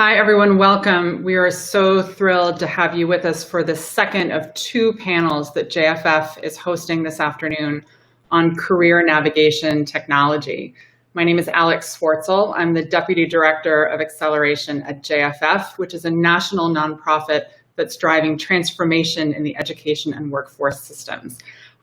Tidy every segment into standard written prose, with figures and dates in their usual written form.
Hi, everyone. Welcome. We are so thrilled to have you with us for the second of two panels that JFF is hosting this afternoon on career navigation technology. My name is Alex Swartzel. I'm the Deputy Director of Acceleration at JFF, which is a national nonprofit that's driving transformation in the education and workforce systems.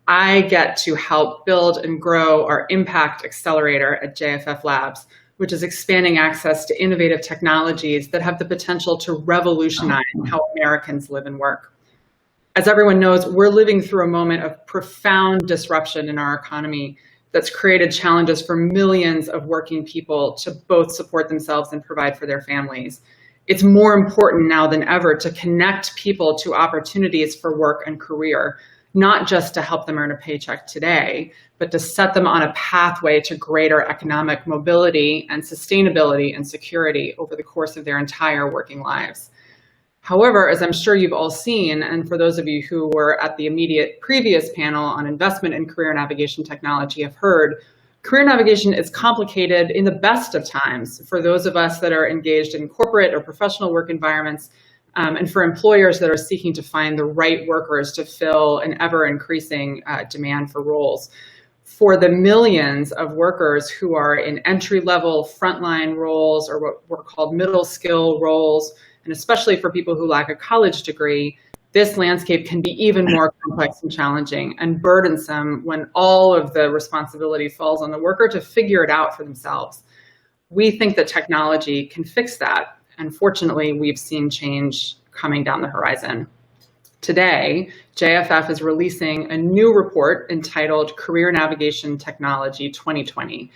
I get to help build and grow our Impact Accelerator at JFF Labs, which is expanding access to innovative technologies that have the potential to revolutionize how Americans live and work. As everyone knows, we're living through a moment of profound disruption in our economy that's created challenges for millions of working people to both support themselves and provide for their families. It's more important now than ever to connect people to opportunities for work and career, not just to help them earn a paycheck today, but to set them on a pathway to greater economic mobility and sustainability and security over the course of their entire working lives. However, as I'm sure you've all seen, and for those of you who were at the immediate previous panel on investment in career navigation technology have heard, career navigation is complicated in the best of times for those of us that are engaged in corporate or professional work environments, and for employers that are seeking to find the right workers to fill an ever-increasing demand for roles. For the millions of workers who are in entry-level frontline roles or what were called middle skill roles, and especially for people who lack a college degree, this landscape can be even more complex and challenging and burdensome when all of the responsibility falls on the worker to figure it out for themselves. We think that technology can fix that. And fortunately, we've seen change coming down the horizon. Today, JFF is releasing a new report entitled Career Navigation Technology 2020.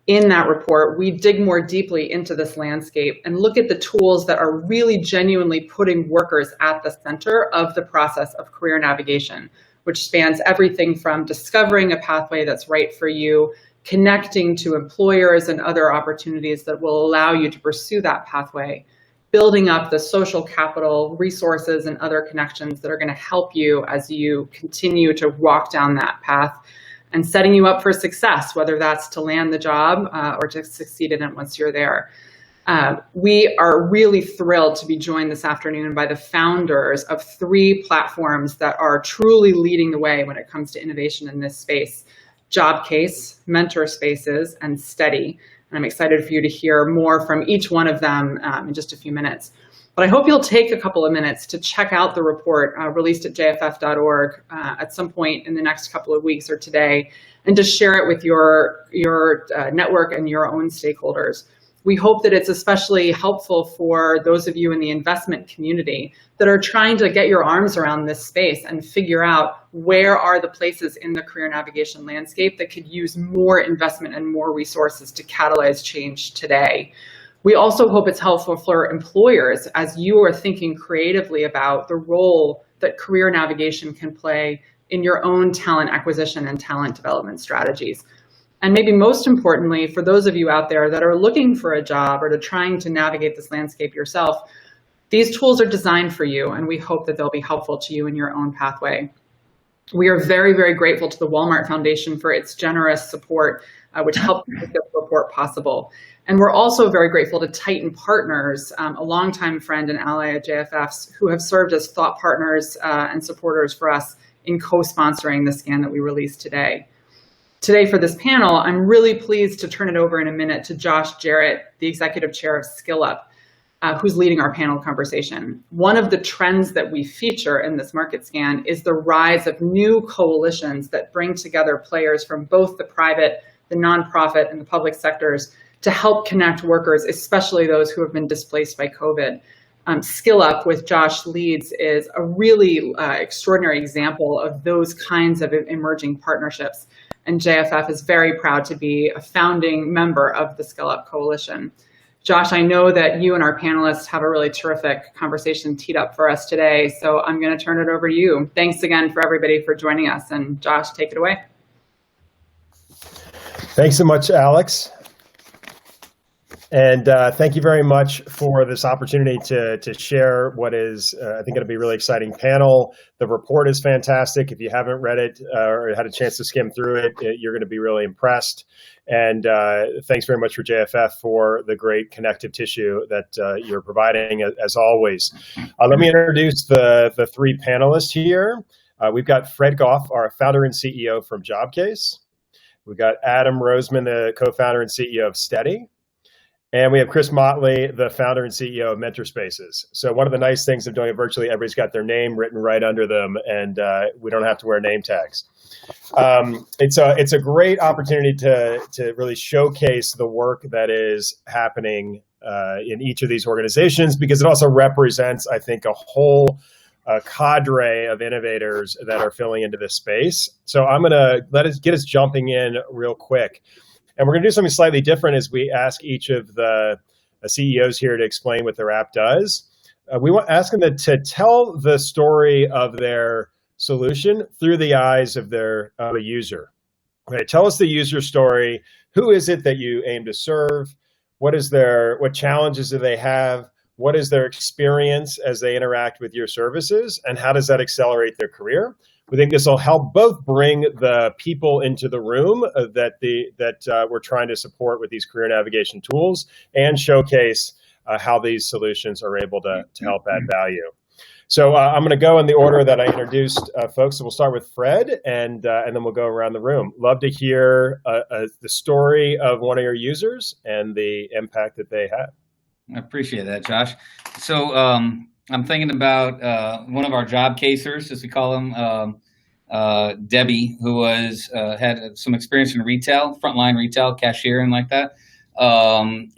In that report, we dig more deeply into this landscape and look at the tools that are really genuinely putting workers at the center of the process of career navigation, which spans everything from discovering a pathway that's right for you, connecting to employers and other opportunities that will allow you to pursue that pathway, building up the social capital, resources, and other connections that are going to help you as you continue to walk down that path, and setting you up for success, whether that's to land the job or to succeed in it once you're there. We are really thrilled to be joined this afternoon by the founders of three platforms that are truly leading the way when it comes to innovation in this space: JobCase, Mentor Spaces, and Steady. And I'm excited for you to hear more from each one of them in just a few minutes. But I hope you'll take a couple of minutes to check out the report released at jff.org at some point in the next couple of weeks or today, and to share it with your network and your own stakeholders. We hope that it's especially helpful for those of you in the investment community that are trying to get your arms around this space and figure out where are the places in the career navigation landscape that could use more investment and more resources to catalyze change today. We also hope it's helpful for employers as you are thinking creatively about the role that career navigation can play in your own talent acquisition and talent development strategies. And maybe most importantly, for those of you out there that are looking for a job or trying to navigate this landscape yourself, these tools are designed for you, and we hope that they'll be helpful to you in your own pathway. We are very, very grateful to the Walmart Foundation for its generous support, which helped make this report possible. And we're also very grateful to Tyton Partners, a longtime friend and ally at JFF's, who have served as thought partners and supporters for us in co-sponsoring the scan that we released today. Today for this panel, I'm really pleased to turn it over in a minute to Josh Jarrett, the Executive Chair of SkillUp, who's leading our panel conversation. One of the trends that we feature in this market scan is the rise of new coalitions that bring together players from both the private, the nonprofit, and the public sectors to help connect workers, especially those who have been displaced by COVID. SkillUp, with Josh leads, is a really extraordinary example of those kinds of emerging partnerships. And JFF is very proud to be a founding member of the SkillUp Coalition. Josh, I know that you and our panelists have a really terrific conversation teed up for us today, so I'm going to turn it over to you. Thanks again for everybody for joining us, and Josh, take it away. Thanks so much, Alex. And thank you very much for this opportunity to share what is, I think, going to be a really exciting panel. The report is fantastic. If you haven't read it or had a chance to skim through it, you're going to be really impressed. And thanks very much for JFF for the great connective tissue that you're providing, as always. Let me introduce the three panelists here. We've got Fred Goff, our founder and CEO from Jobcase. We've got Adam Roseman, the co-founder and CEO of Steady. And we have Chris Motley, the founder and CEO of Mentor Spaces. So one of the nice things of doing it virtually, everybody's got their name written right under them, and we don't have to wear name tags. It's a great opportunity to really showcase the work that is happening in each of these organizations, because it also represents, I think, a whole cadre of innovators that are filling into this space. So I'm going to get us jumping in real quick. And we're going to do something slightly different as we ask each of the CEOs here to explain what their app does. We want to ask them to tell the story of their solution through the eyes of a user. Okay, tell us the user story. Who is it that you aim to serve? What challenges do they have? What is their experience as they interact with your services? And how does that accelerate their career? We think this will help both bring the people into the room that we're trying to support with these career navigation tools, and showcase how these solutions are able to help add value. So I'm going to go in the order that I introduced folks. So we'll start with Fred, and then we'll go around the room. Love to hear the story of one of your users and the impact that they had. I appreciate that, Josh. So I'm thinking about one of our job casers, as we call them, Debbie, who had some experience in retail, frontline retail, cashier and like that, and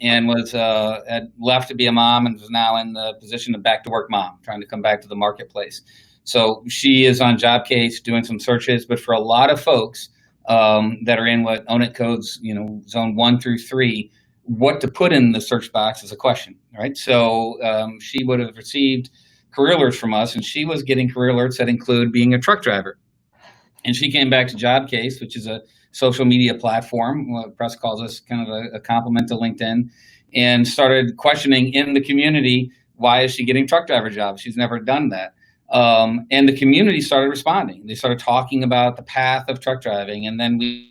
had left to be a mom and was now in the position of back to work mom, trying to come back to the marketplace. So she is on Jobcase doing some searches, but for a lot of folks that are in what Own It codes, zone 1 through 3. What to put in the search box is a question, right? So she would have received career alerts from us, and she was getting career alerts that include being a truck driver. And she came back to Jobcase, which is a social media platform, what press calls us kind of a complement to LinkedIn, and started questioning in the community, why is she getting truck driver jobs? She's never done that. And the community started responding. They started talking about the path of truck driving, and then we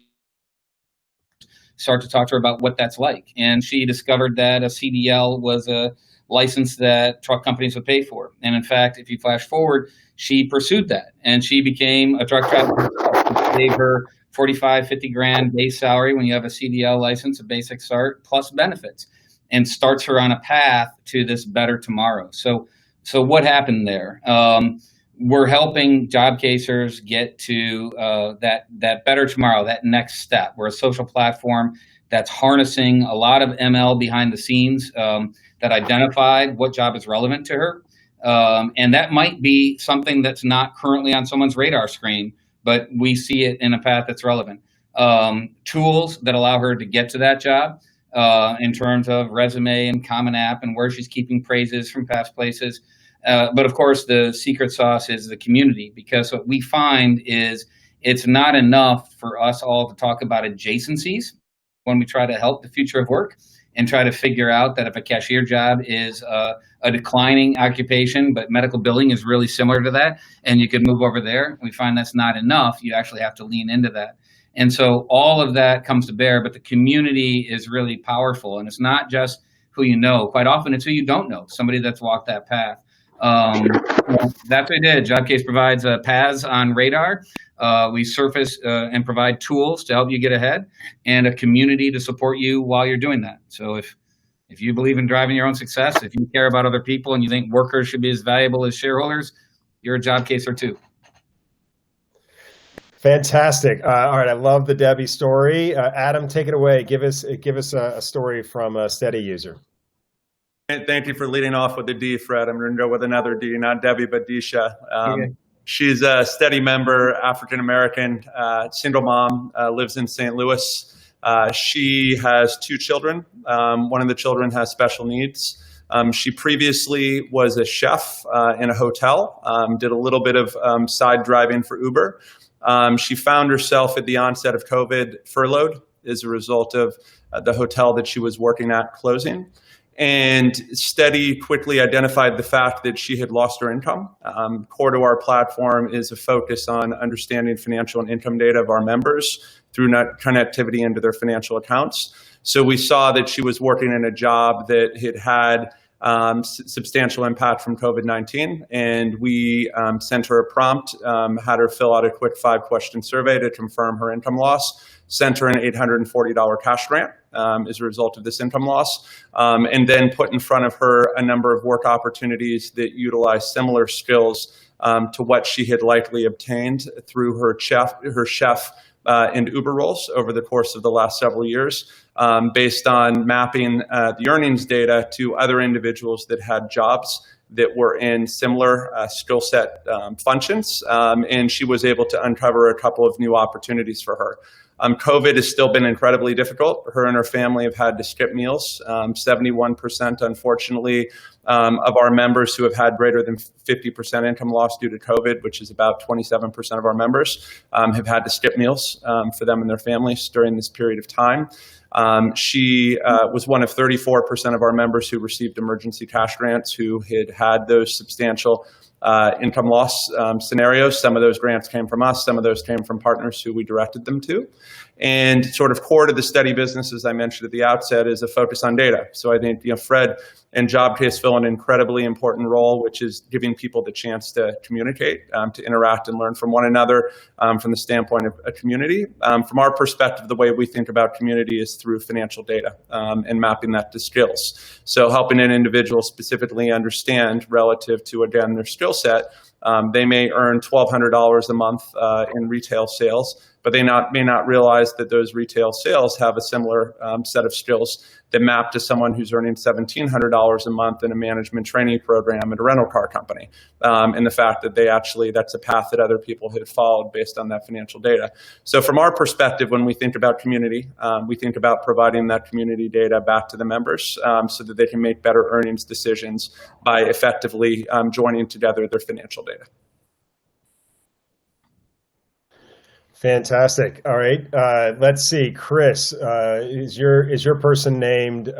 start to talk to her about what that's like. And she discovered that a CDL was a license that truck companies would pay for. And in fact, if you flash forward, she pursued that and she became a truck driver. It gave her 45, 50 grand base salary when you have a CDL license, a basic start, plus benefits, and starts her on a path to this better tomorrow. So what happened there? We're helping job casers get to that better tomorrow, that next step. We're a social platform that's harnessing a lot of ML behind the scenes that identified what job is relevant to her. And that might be something that's not currently on someone's radar screen, but we see it in a path that's relevant. Tools that allow her to get to that job in terms of resume and Common App and where she's keeping praises from past places. But of course, the secret sauce is the community, because what we find is it's not enough for us all to talk about adjacencies when we try to help the future of work and try to figure out that if a cashier job is a declining occupation, but medical billing is really similar to that, and you could move over there, we find that's not enough. You actually have to lean into that. And so all of that comes to bear, but the community is really powerful. And it's not just who you know. Quite often, it's who you don't know, somebody that's walked that path. That's what we did. Jobcase provides paths on radar. We surface and provide tools to help you get ahead, and a community to support you while you're doing that. So if you believe in driving your own success, if you care about other people and you think workers should be as valuable as shareholders, you're a Jobcaser too. Fantastic. All right, I love the Debbie story. Adam, take it away. Give us a story from a Steady user. Thank you for leading off with the D, Fred. I'm going to go with another D, not Debbie, but Disha. Okay. She's a Steady member, African-American, single mom, lives in St. Louis. She has 2 children. One of the children has special needs. She previously was a chef in a hotel, did a little bit of side driving for Uber. She found herself at the onset of COVID furloughed as a result of the hotel that she was working at closing. And Steady quickly identified the fact that she had lost her income. Core to our platform is a focus on understanding financial and income data of our members through connectivity into their financial accounts. So we saw that she was working in a job that had substantial impact from COVID-19, and we sent her a prompt, had her fill out a quick 5-question survey to confirm her income loss, sent her an $840 cash grant as a result of this income loss, and then put in front of her a number of work opportunities that utilize similar skills to what she had likely obtained through her chef and Uber roles over the course of the last several years, based on mapping the earnings data to other individuals that had jobs that were in similar skill set functions, and she was able to uncover a couple of new opportunities for her. COVID has still been incredibly difficult. Her and her family have had to skip meals. 71%, unfortunately, of our members who have had greater than 50% income loss due to COVID, which is about 27% of our members, have had to skip meals for them and their families during this period of time. She was one of 34% of our members who received emergency cash grants who had those substantial income loss scenarios. Some of those grants came from us. Some of those came from partners who we directed them to. And sort of core to the Steady business, as I mentioned at the outset, is a focus on data. So I think Fred and Jobcase fill an incredibly important role, which is giving people the chance to communicate, to interact and learn from one another from the standpoint of a community. From our perspective, the way we think about community is through financial data and mapping that to skills. So helping an individual specifically understand relative to, again, their skill set. They may earn $1,200 a month in retail sales, but they may not realize that those retail sales have a similar set of skills that map to someone who's earning $1,700 a month in a management training program at a rental car company. And the fact that that's a path that other people have followed based on that financial data. So from our perspective, when we think about community, we think about providing that community data back to the members so that they can make better earnings decisions by effectively joining together their financial data. Fantastic. All right. Let's see. Chris, is your person named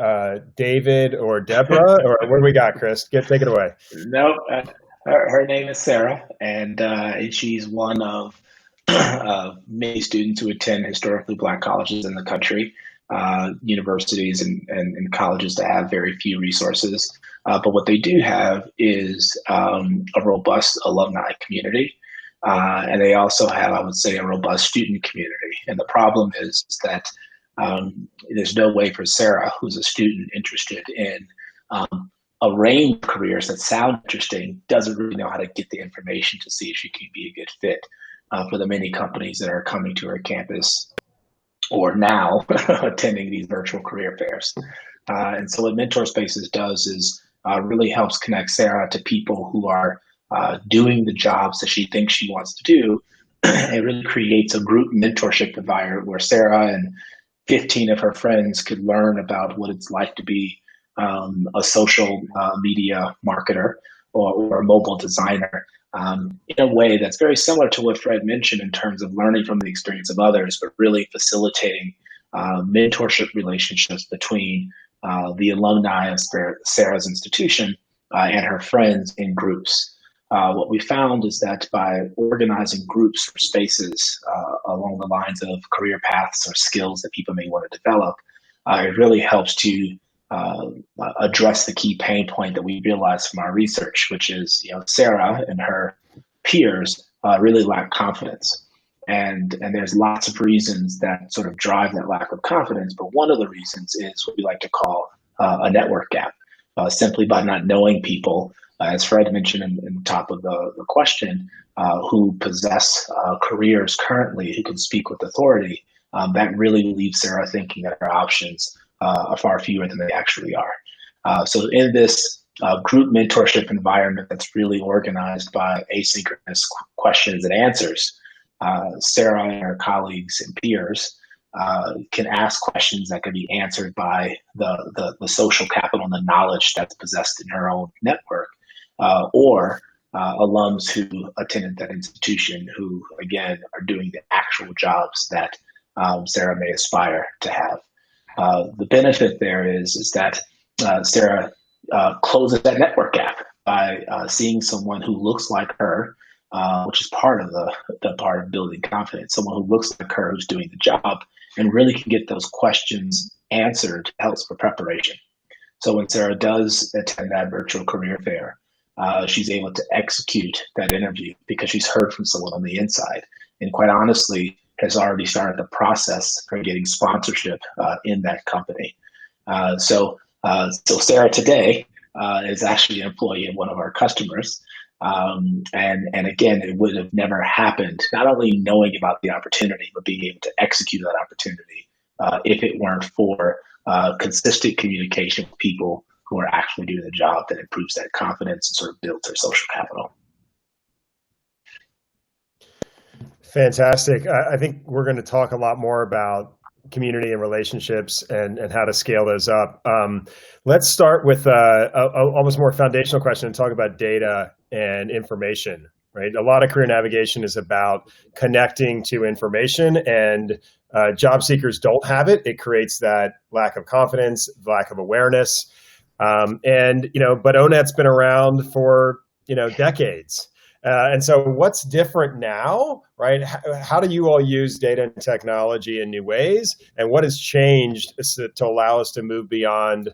David or Deborah? Or what do we got, Chris? Take it away. No, her name is Sarah, and she's one of many students who attend historically Black colleges in the country, universities and colleges that have very few resources. But what they do have is a robust alumni community. And they also have, I would say, a robust student community. And the problem is that there's no way for Sarah, who's a student interested in a range of careers that sound interesting, doesn't really know how to get the information to see if she can be a good fit for the many companies that are coming to her campus or now attending these virtual career fairs. And so what Mentor Spaces does is really helps connect Sarah to people who are doing the jobs that she thinks she wants to do. It really creates a group mentorship environment where Sarah and 15 of her friends could learn about what it's like to be a social media marketer or a mobile designer in a way that's very similar to what Fred mentioned in terms of learning from the experience of others, but really facilitating mentorship relationships between the alumni of Sarah's institution and her friends in groups. What we found is that by organizing groups or spaces along the lines of career paths or skills that people may want to develop, it really helps to address the key pain point that we realized from our research, which is, Sarah and her peers really lack confidence. And there's lots of reasons that sort of drive that lack of confidence. But one of the reasons is what we like to call a network gap, simply by not knowing people, as Fred mentioned in the top of the question, who possess careers currently who can speak with authority. That really leaves Sarah thinking that her options are far fewer than they actually are. So in this group mentorship environment that's really organized by asynchronous questions and answers, Sarah and her colleagues and peers can ask questions that can be answered by the social capital and the knowledge that's possessed in her own network, or alums who attended that institution who, again, are doing the actual jobs that Sarah may aspire to have. The benefit there is that Sarah closes that network gap by seeing someone who looks like her, which is part of the part of building confidence. Someone who looks like her, who's doing the job, and really can get those questions answered, helps for preparation. So when Sarah does attend that virtual career fair, she's able to execute that interview because she's heard from someone on the inside, and quite honestly, has already started the process for getting sponsorship in that company. So Sarah today is actually an employee of one of our customers. And again, it would have never happened, not only knowing about the opportunity, but being able to execute that opportunity if it weren't for consistent communication with people who are actually doing the job that improves that confidence and sort of builds their social capital. Fantastic. I think we're going to talk a lot more about community and relationships and how to scale those up. Let's start with a almost more foundational question and talk about data and information, right? A lot of career navigation is about connecting to information, and job seekers don't have it. It creates that lack of confidence, lack of awareness. But ONET's been around for, decades. And so what's different now, right? How do you all use data and technology in new ways? And what has changed to allow us to move beyond,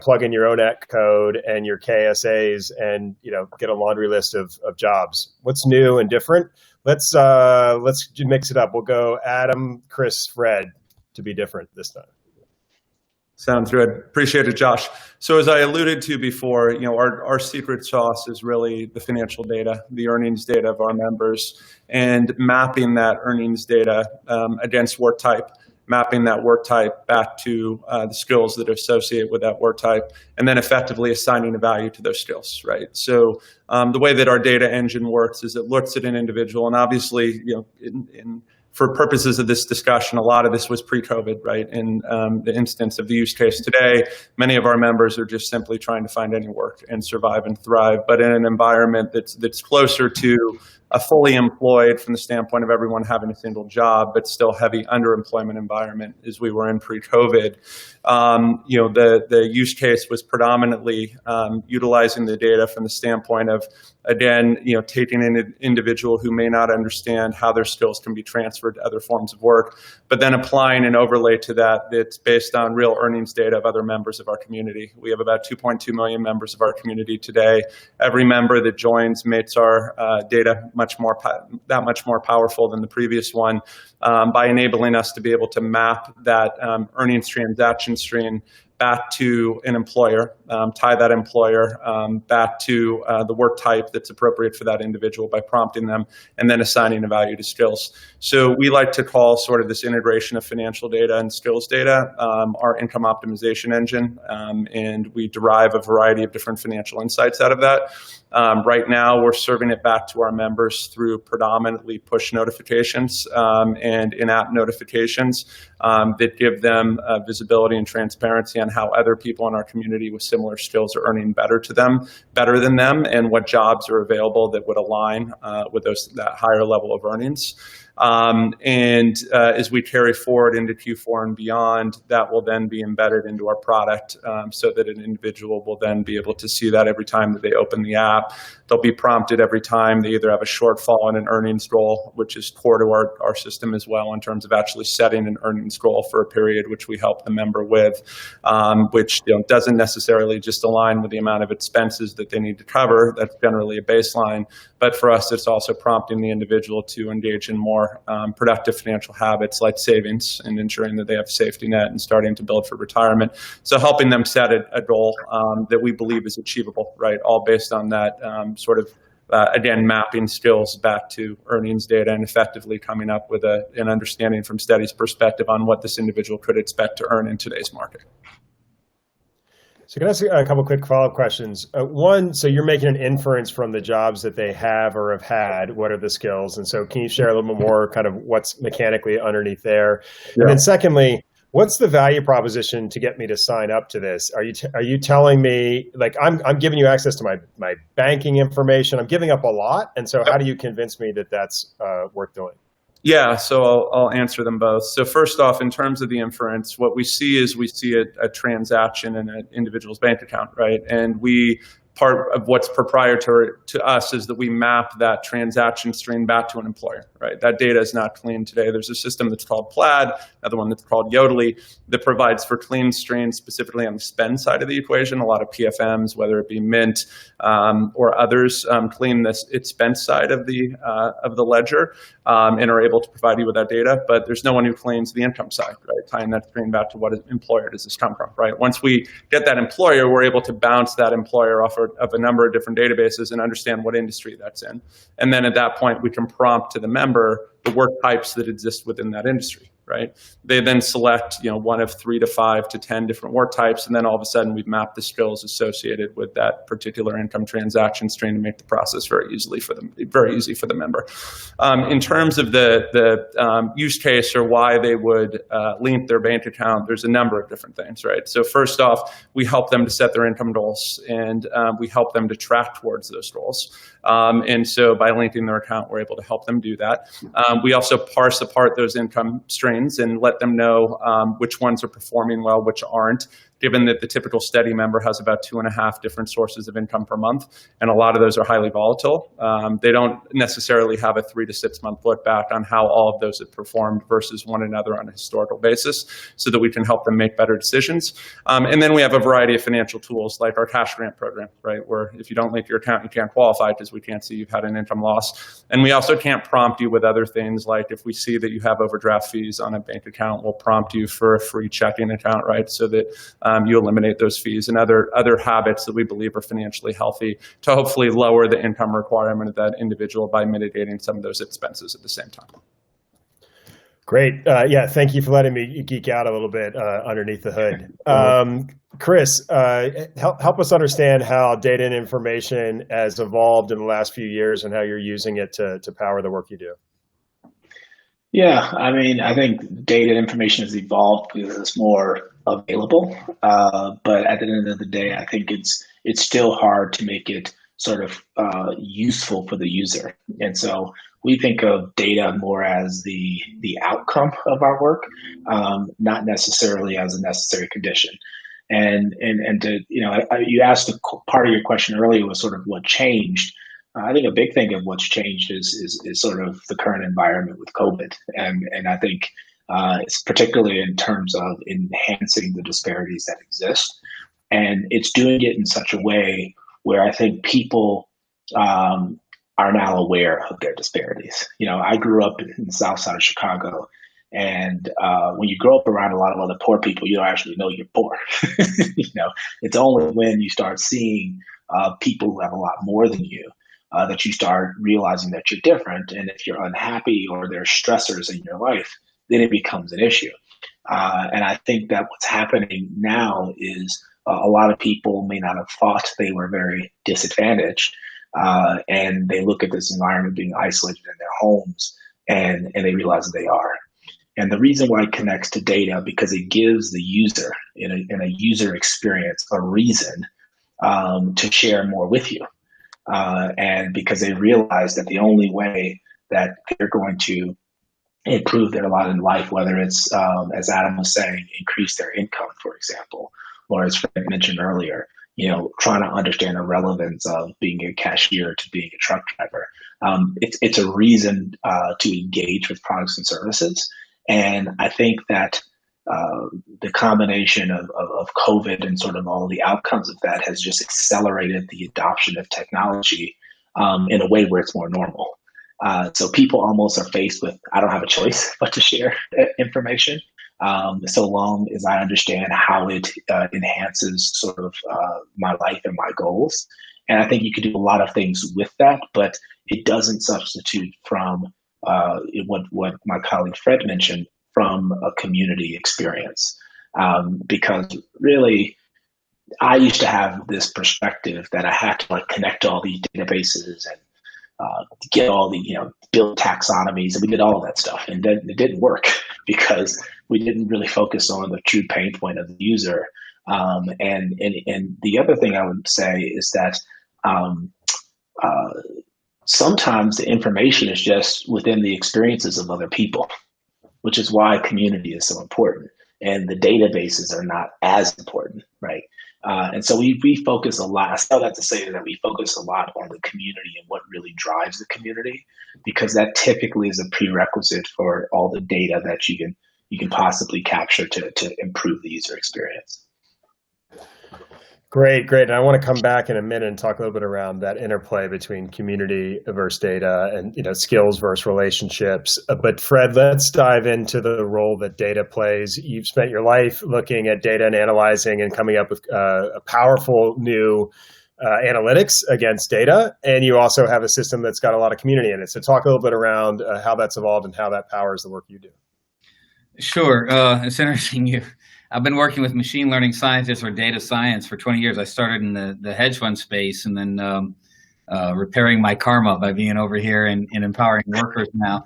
plug in your ONET code and your KSAs and, get a laundry list of jobs? What's new and different? Let's mix it up. We'll go Adam, Chris, Fred to be different this time. Sounds good. Appreciate it, Josh. So as I alluded to before, our secret sauce is really the financial data, the earnings data of our members, and mapping that earnings data against work type, mapping that work type back to the skills that associate with that work type, and then effectively assigning a value to those skills, right? So the way that our data engine works is it looks at an individual, and obviously, for purposes of this discussion, a lot of this was pre-COVID, right? In the instance of the use case today, many of our members are just simply trying to find any work and survive and thrive. But in an environment that's closer to a fully employed from the standpoint of everyone having a single job, but still heavy underemployment environment as we were in pre-COVID, the use case was predominantly utilizing the data from the standpoint of, again, taking an individual who may not understand how their skills can be transferred to other forms of work, but then applying an overlay to that that's based on real earnings data of other members of our community. We have about 2.2 million members of our community today. Every member that joins makes our data much more powerful than the previous one by enabling us to be able to map that earnings transaction stream back to an employer, tie that employer back to the work type that's appropriate for that individual by prompting them and then assigning a value to skills. So we like to call sort of this integration of financial data and skills data our income optimization engine, and we derive a variety of different financial insights out of that. Right now, we're serving it back to our members through predominantly push notifications and in-app notifications that give them visibility and transparency on how other people in our community with similar skills are earning better than them, and what jobs are available that would align with that higher level of earnings. As we carry forward into Q4 and beyond, that will then be embedded into our product so that an individual will then be able to see that every time that they open the app. They'll be prompted every time they either have a shortfall in an earnings goal, which is core to our system as well in terms of actually setting an earnings goal for a period, which we help the member with, which doesn't necessarily just align with the amount of expenses that they need to cover. That's generally a baseline. But for us, it's also prompting the individual to engage in more productive financial habits like savings and ensuring that they have a safety net and starting to build for retirement. So helping them set a goal that we believe is achievable, right? All based on that again, mapping skills back to earnings data and effectively coming up with an understanding from Steady's perspective on what this individual could expect to earn in today's market. So can I ask a couple quick follow-up questions? One, so you're making an inference from the jobs that they have or have had. What are the skills? And so can you share a little bit more kind of what's mechanically underneath there? Yeah. And then secondly, what's the value proposition to get me to sign up to this? Are you telling me, like, I'm giving you access to my banking information, I'm giving up a lot, and so how do you convince me that that's worth doing? Yeah, so I'll answer them both. So first off, in terms of the inference, what we see is a transaction in an individual's bank account, right? And part of what's proprietary to us is that we map that transaction stream back to an employer, right? That data is not clean today. There's a system that's called Plaid, another one that's called Yodlee, that provides for clean streams specifically on the spend side of the equation. A lot of PFMs, whether it be Mint or others, clean its expense side of the ledger and are able to provide you with that data. But there's no one who cleans the income side, right? Tying that stream back to what employer does this come from, right? Once we get that employer, we're able to bounce that employer off of a number of different databases and understand what industry that's in. And then at that point, we can prompt to the member the work types that exist within that industry, right? They then select, one of 3 to 5 to 10 different work types, and then all of a sudden we've mapped the skills associated with that particular income transaction stream to make the process very easy for the member. In terms of the use case or why they would link their bank account, there's a number of different things, right? So first off, we help them to set their income goals, and we help them to track towards those goals. And so by linking their account, we're able to help them do that. We also parse apart those income streams and let them know which ones are performing well, which aren't, given that the typical steady member has about 2.5 different sources of income per month, and a lot of those are highly volatile. They don't necessarily have a 3 to 6 month look back on how all of those have performed versus one another on a historical basis, so that we can help them make better decisions. And then we have a variety of financial tools like our cash grant program, right, where if you don't link your account, you can't qualify because we can't see you've had an income loss. And we also can't prompt you with other things, like if we see that you have overdraft fees on a bank account, we'll prompt you for a free checking account, right, so that you eliminate those fees and other habits that we believe are financially healthy to hopefully lower the income requirement of that individual by mitigating some of those expenses at the same time. Great. Yeah, thank you for letting me geek out a little bit underneath the hood. Chris, help us understand how data and information has evolved in the last few years and how you're using it to power the work you do. Yeah, I mean, I think data and information has evolved because it's more available. But at the end of the day, I think it's still hard to make it sort of useful for the user. And so we think of data more as the outcome of our work, not necessarily as a necessary condition. And to, you asked part of your question earlier was sort of what changed. I think a big thing of what's changed is sort of the current environment with COVID. And I think it's particularly in terms of enhancing the disparities that exist. And it's doing it in such a way where I think people are now aware of their disparities. I grew up in the South Side of Chicago, and when you grow up around a lot of other poor people, you don't actually know you're poor. It's only when you start seeing people who have a lot more than you that you start realizing that you're different. And if you're unhappy or there's stressors in your life, then it becomes an issue. And I think that what's happening now is a lot of people may not have thought they were very disadvantaged. And they look at this environment being isolated in their homes and they realize that they are. And the reason why it connects to data, because it gives the user in a user experience a reason to share more with you. And because they realize that the only way that they're going to improve their lot in life, whether it's, as Adam was saying, increase their income, for example, or as Fred mentioned earlier, trying to understand the relevance of being a cashier to being a truck driver. It's a reason to engage with products and services. And I think that the combination of COVID and sort of all the outcomes of that has just accelerated the adoption of technology in a way where it's more normal. So people almost are faced with, I don't have a choice but to share information, so long as I understand how it enhances sort of my life and my goals. And I think you can do a lot of things with that, but it doesn't substitute from what my colleague Fred mentioned, from a community experience. Because really, I used to have this perspective that I had to connect all these databases and get all the, build taxonomies, and we did all of that stuff. And then it didn't work because we didn't really focus on the true pain point of the user. And the other thing I would say is that sometimes the information is just within the experiences of other people, which is why community is so important. And the databases are not as important, right? And so we focus a lot. I say that to say that we focus a lot on the community and what really drives the community, because that typically is a prerequisite for all the data that you can possibly capture to improve the user experience. Great. And I want to come back in a minute and talk a little bit around that interplay between community versus data and skills versus relationships. But Fred, let's dive into the role that data plays. You've spent your life looking at data and analyzing and coming up with a powerful new analytics against data, and you also have a system that's got a lot of community in it. So talk a little bit around how that's evolved and how that powers the work you do. Sure. It's interesting. I've been working with machine learning scientists or data science for 20 years. I started in the hedge fund space and then repairing my karma by being over here and empowering workers now.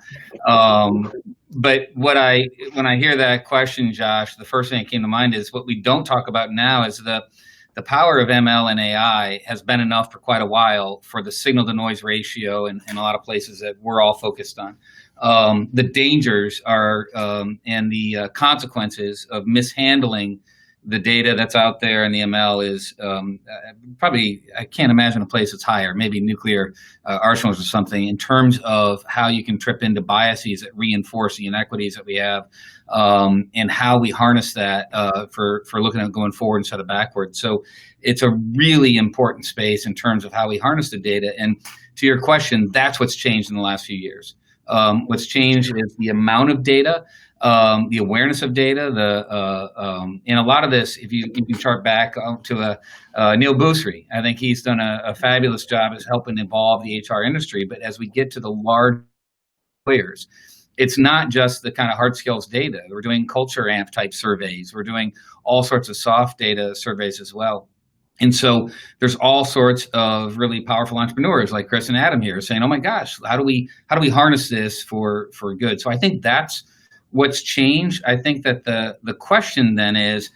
But when I hear that question, Josh, the first thing that came to mind is what we don't talk about now is the power of ML and AI has been enough for quite a while for the signal to noise ratio in a lot of places that we're all focused on. The dangers are and the consequences of mishandling the data that's out there in the ML is probably, I can't imagine a place that's higher, maybe nuclear arsenals or something, in terms of how you can trip into biases that reinforce the inequities that we have, and how we harness that for looking at going forward instead of backward. So it's a really important space in terms of how we harness the data. And to your question, that's what's changed in the last few years. What's changed is the amount of data, the awareness of data, and a lot of this, if you chart back to Neil Bousry, I think he's done a fabulous job as helping evolve the HR industry. But as we get to the large players, it's not just the kind of hard skills data. We're doing culture amp type surveys. We're doing all sorts of soft data surveys as well. And so there's all sorts of really powerful entrepreneurs like Chris and Adam here saying, oh my gosh, how do we harness this for good? So I think that's what's changed. I think that the question then is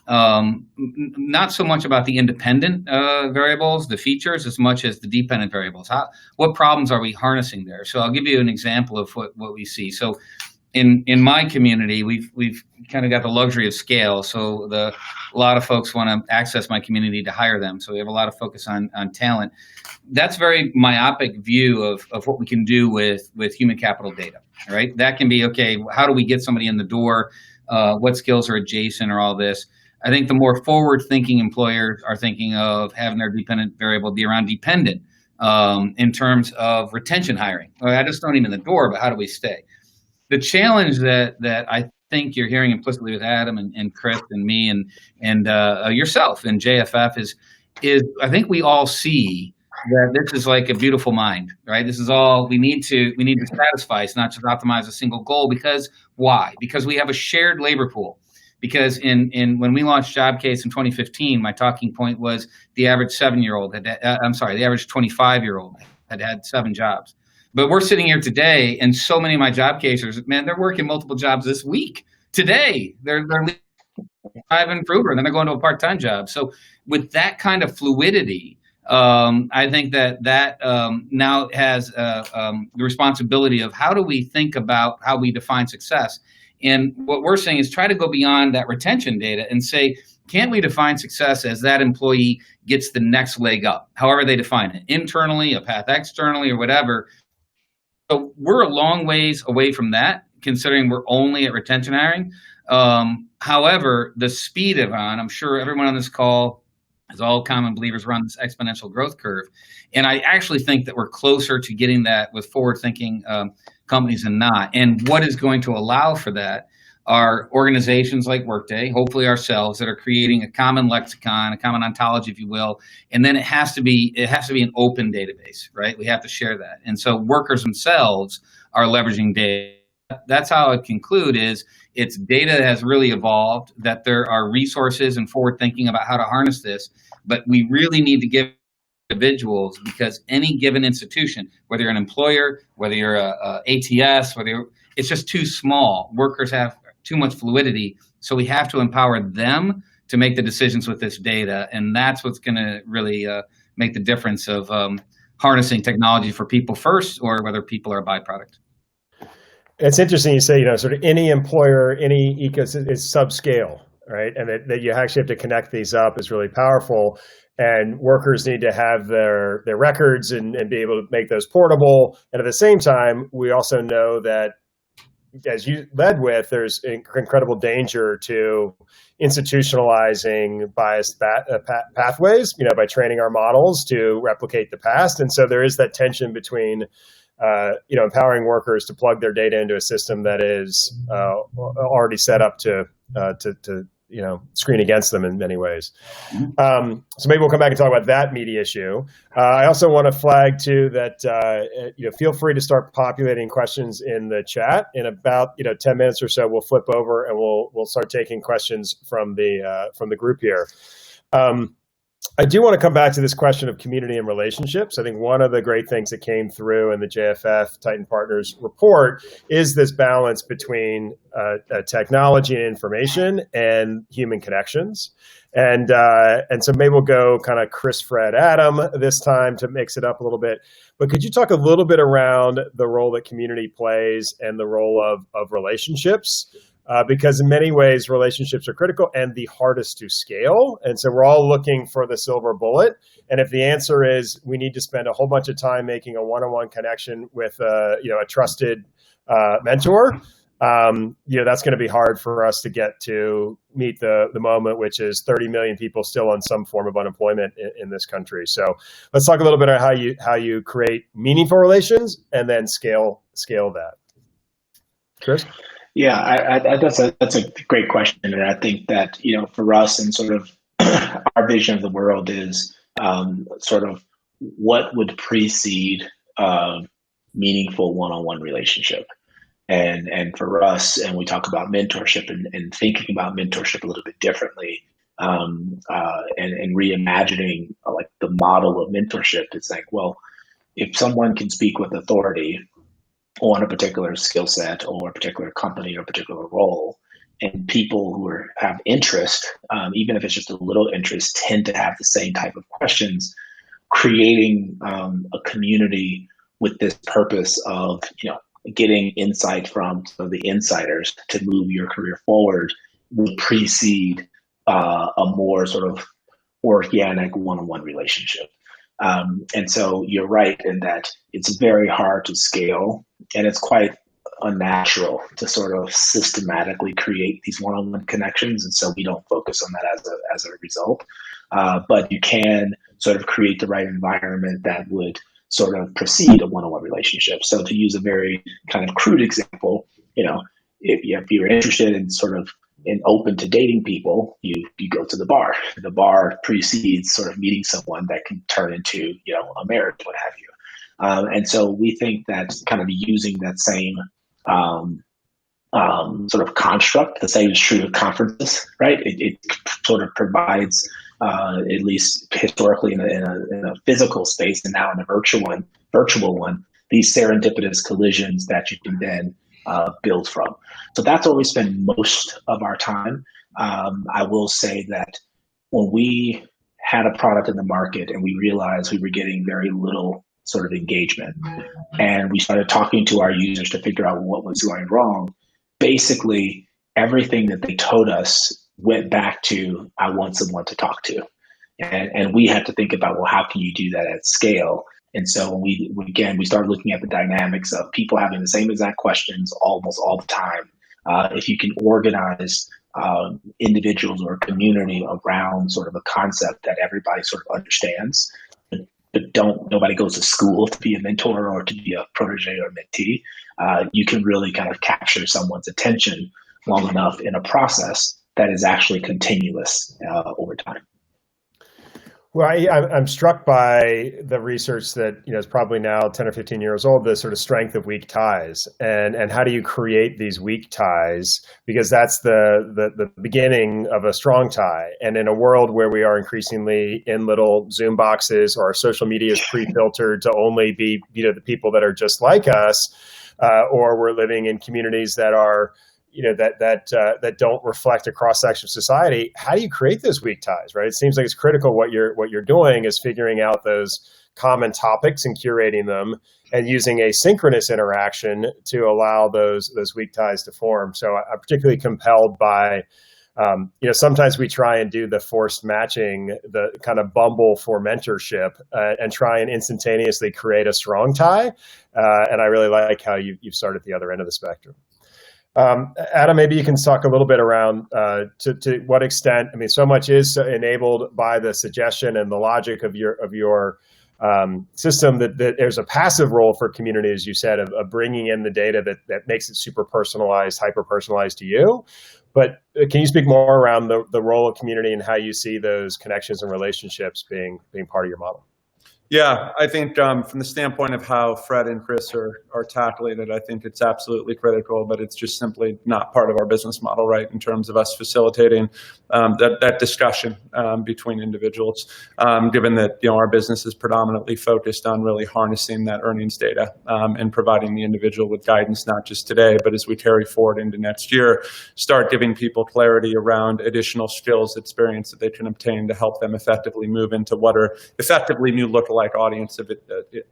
not so much about the independent variables, the features, as much as the dependent variables. What problems are we harnessing there? So I'll give you an example of what we see. So in my community, we've kind of got the luxury of scale. So a lot of folks want to access my community to hire them. So we have a lot of focus on talent. That's very myopic view of what we can do with human capital data, right? That can be, okay, how do we get somebody in the door? What skills are adjacent or all this? I think the more forward-thinking employers are thinking of having their dependent variable be around dependent in terms of retention hiring. I just don't even the door, but how do we stay? The challenge that I think you're hearing implicitly with Adam and Chris and me and yourself and JFF is I think we all see that this is like a beautiful mind, right? This is all we need to satisfy. It's not just optimize a single goal. Because why? Because we have a shared labor pool. Because in when we launched JobCase in 2015, my talking point was the average 7-year-old the average 25-year-old had 7 jobs. But we're sitting here today, and so many of my job casers, man, they're working multiple jobs this week. Today, they're leaving 5 and Fruber, and then they're going to a part-time job. So with that kind of fluidity, I think that now has the responsibility of how do we think about how we define success. And what we're saying is try to go beyond that retention data and say, can't we define success as that employee gets the next leg up, however they define it, internally, a path externally, or whatever. So we're a long ways away from that, considering we're only at retention hiring. However, the speed of I'm sure everyone on this call is all common believers around this exponential growth curve. And I actually think that we're closer to getting that with forward-thinking companies than not. And what is going to allow for that are organizations like Workday, hopefully ourselves, that are creating a common lexicon, a common ontology, if you will. And then it has to be an open database, right? We have to share that. And so workers themselves are leveraging data. That's how I conclude is it's data has really evolved, that there are resources and forward thinking about how to harness this, but we really need to give individuals, because any given institution, whether you're an employer, whether you're a ATS, it's just too small. Workers have too much fluidity. So we have to empower them to make the decisions with this data. And that's what's going to really make the difference of harnessing technology for people first, or whether people are a byproduct. It's interesting you say, sort of any employer, any ecosystem is subscale, right? And that you actually have to connect these up is really powerful. And workers need to have their records and be able to make those portable. And at the same time, we also know that, as you led with, there's incredible danger to institutionalizing biased pathways, by training our models to replicate the past. And so there is that tension between, empowering workers to plug their data into a system that is already set up to screen against them in many ways. So maybe we'll come back and talk about that meaty issue. I also want to flag too that feel free to start populating questions in the chat. In about 10 minutes or so, we'll flip over and we'll start taking questions from the group here. I do want to come back to this question of community and relationships. I think one of the great things that came through in the JFF Tyton Partners report is this balance between technology and information and human connections. And so maybe we'll go kind of Chris, Fred, Adam this time to mix it up a little bit. But could you talk a little bit around the role that community plays and the role of relationships? Because in many ways, relationships are critical and the hardest to scale. And so we're all looking for the silver bullet. And if the answer is we need to spend a whole bunch of time making a one-on-one connection with a trusted mentor, that's going to be hard for us to get to meet the moment, which is 30 million people still on some form of unemployment in this country. So let's talk a little bit about how you create meaningful relations and then scale that. Chris? Yeah, that's a great question, and I think that for us and sort of our vision of the world is sort of what would precede meaningful one-on-one relationship, and for us, and we talk about mentorship and thinking about mentorship a little bit differently, and reimagining like the model of mentorship. It's like, well, if someone can speak with authority on a particular skill set or a particular company or a particular role, and people who have interest, even if it's just a little interest, tend to have the same type of questions, creating a community with this purpose of getting insight from the insiders to move your career forward would precede a more sort of organic one-on-one relationship. And so you're right in that it's very hard to scale, and it's quite unnatural to sort of systematically create these one-on-one connections. And so we don't focus on that as a result. But you can sort of create the right environment that would sort of precede a one-on-one relationship. So to use a very kind of crude example, if you're interested in sort of and open to dating people, you go to the bar. The bar precedes sort of meeting someone that can turn into a marriage, what have you. And so we think that kind of using that same sort of construct, the same is true of conferences, right? It sort of provides, at least historically in a physical space and now in a virtual one, these serendipitous collisions that you can then build from. So that's where we spend most of our time. I will say that when we had a product in the market and we realized we were getting very little sort of engagement, and we started talking to our users to figure out what was going wrong, basically everything that they told us went back to, I want someone to talk to. And we had to think about, well, how can you do that at scale? And so we started looking at the dynamics of people having the same exact questions almost all the time. If you can organize individuals or a community around sort of a concept that everybody sort of understands, but nobody goes to school to be a mentor or to be a protege or mentee, you can really kind of capture someone's attention long enough in a process that is actually continuous over time. Well, I'm struck by the research that is probably now 10 or 15 years old, the sort of strength of weak ties, and how do you create these weak ties, because that's the beginning of a strong tie. And in a world where we are increasingly in little Zoom boxes, or our social media is pre-filtered to only be the people that are just like us, or we're living in communities that are that don't reflect a cross section of society. How do you create those weak ties, right? It seems like it's critical. What you're doing is figuring out those common topics and curating them, and using asynchronous interaction to allow those weak ties to form. So I'm particularly compelled by, sometimes we try and do the forced matching, the kind of Bumble for mentorship, and try and instantaneously create a strong tie. And I really like how you've started at the other end of the spectrum. Adam, maybe you can talk a little bit around to what extent. I mean, so much is enabled by the suggestion and the logic of your system that there's a passive role for community, as you said, of bringing in the data that makes it super personalized, hyper personalized to you. But can you speak more around the role of community and how you see those connections and relationships being part of your model? Yeah, I think from the standpoint of how Fred and Chris are tackling it, I think it's absolutely critical, but it's just simply not part of our business model, right, in terms of us facilitating that discussion between individuals, given that our business is predominantly focused on really harnessing that earnings data and providing the individual with guidance, not just today, but as we carry forward into next year, start giving people clarity around additional skills, experience that they can obtain to help them effectively move into what are effectively new lookalike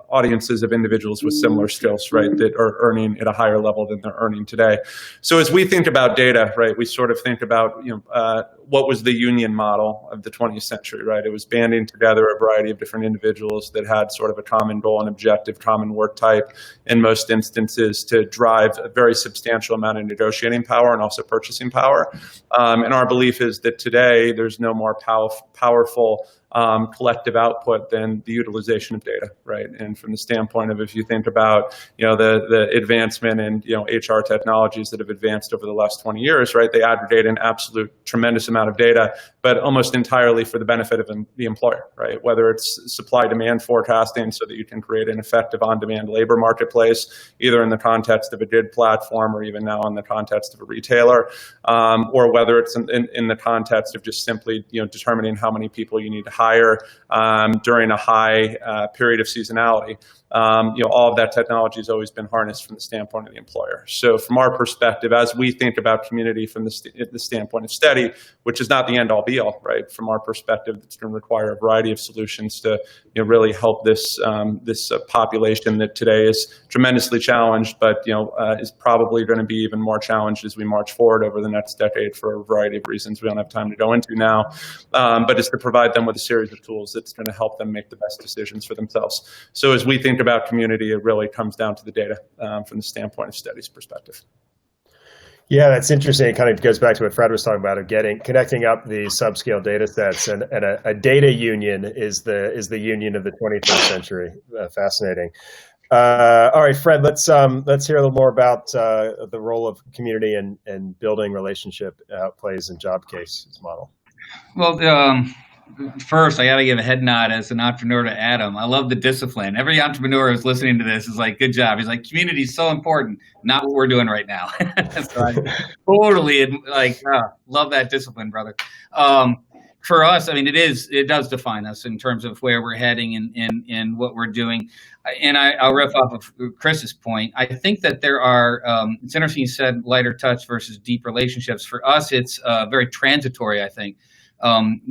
audiences of individuals with similar skills, right, that are earning at a higher level than they're earning today. So as we think about data, right, we sort of think about, what was the union model of the 20th century, right? It was banding together a variety of different individuals that had sort of a common goal and objective, common work type, in most instances, to drive a very substantial amount of negotiating power and also purchasing power. And our belief is that today there's no more powerful collective output than the utilization of data, right? And from the standpoint of, if you think about, the advancement in, HR technologies that have advanced over the last 20 years, right? They aggregate an absolute tremendous amount of data, but almost entirely for the benefit of the employer, right? Whether it's supply-demand forecasting so that you can create an effective on-demand labor marketplace, either in the context of a gig platform or even now in the context of a retailer, or whether it's in the context of just simply, determining how many people you need to hire during a high period of seasonality. All of that technology has always been harnessed from the standpoint of the employer. So from our perspective, as we think about community from the standpoint of steady, which is not the end all be all, right? From our perspective, it's going to require a variety of solutions to really help this population that today is tremendously challenged, but is probably going to be even more challenged as we march forward over the next decade for a variety of reasons we don't have time to go into now. But it's to provide them with a series of tools that's going to help them make the best decisions for themselves. So as we think about community, it really comes down to the data from the standpoint of Steady's perspective. Yeah, that's interesting. It kind of goes back to what Fred was talking about of connecting up the subscale data sets, and a data union is the union of the 21st century. Fascinating. All right, Fred, let's hear a little more about the role of community and building relationship plays in job case model. Well, first, I got to give a head nod as an entrepreneur to Adam. I love the discipline. Every entrepreneur who's listening to this is like, good job. He's like, community is so important, not what we're doing right now. So I totally love that discipline, brother. For us, I mean, it does define us in terms of where we're heading and what we're doing. And I'll riff off of Chris's point. I think that there are, it's interesting you said lighter touch versus deep relationships. For us, it's very transitory, I think.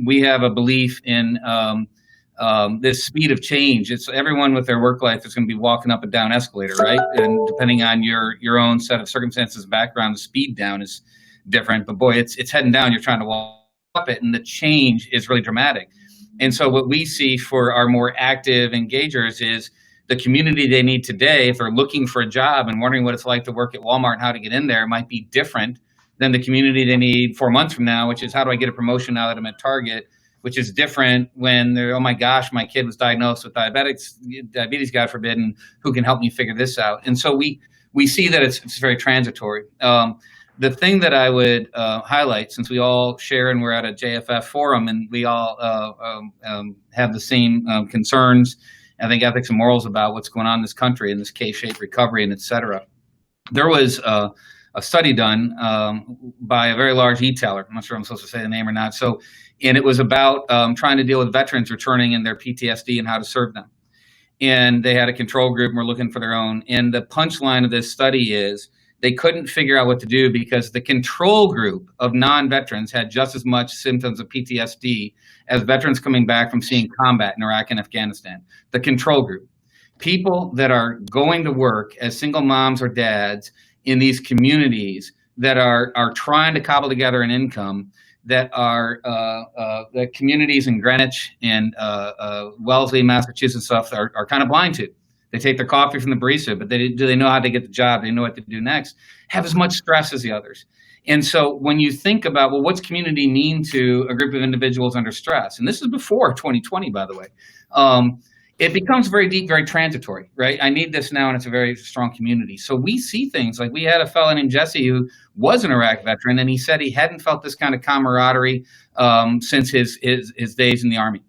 We have a belief in this speed of change. It's everyone with their work life is going to be walking up and down escalator, right? And depending on your own set of circumstances, background, the speed down is different. But boy, it's heading down. You're trying to walk up it, and the change is really dramatic. And so what we see for our more active engagers is the community they need today, if they're looking for a job and wondering what it's like to work at Walmart and how to get in there, might be different than the community they need 4 months from now, which is how do I get a promotion now that I'm at Target, which is different when they're, oh my gosh, my kid was diagnosed with diabetes, God forbid, and who can help me figure this out? And so we see that it's very transitory. The thing that I would highlight, since we all share and we're at a JFF forum and we all have the same concerns, I think ethics and morals about what's going on in this country and this K-shaped recovery and et cetera. There was a study done by a very large e-tailer. I'm not sure I'm supposed to say the name or not. And it was about trying to deal with veterans returning in their PTSD and how to serve them. And they had a control group and were looking for their own. And the punchline of this study is they couldn't figure out what to do because the control group of non-veterans had just as much symptoms of PTSD as veterans coming back from seeing combat in Iraq and Afghanistan. The control group. People that are going to work as single moms or dads in these communities that are trying to cobble together an income, that are the communities in Greenwich and Wellesley, Massachusetts stuff are kind of blind to. They take their coffee from the barista, but do they know how to get the job? They know what to do next. Have as much stress as the others. And so when you think about, well, what's community mean to a group of individuals under stress? And this is before 2020, by the way. It becomes very deep, very transitory, right? I need this now, and it's a very strong community. So we see things like we had a fellow named Jesse who was an Iraq veteran, and he said he hadn't felt this kind of camaraderie since his days in the Army.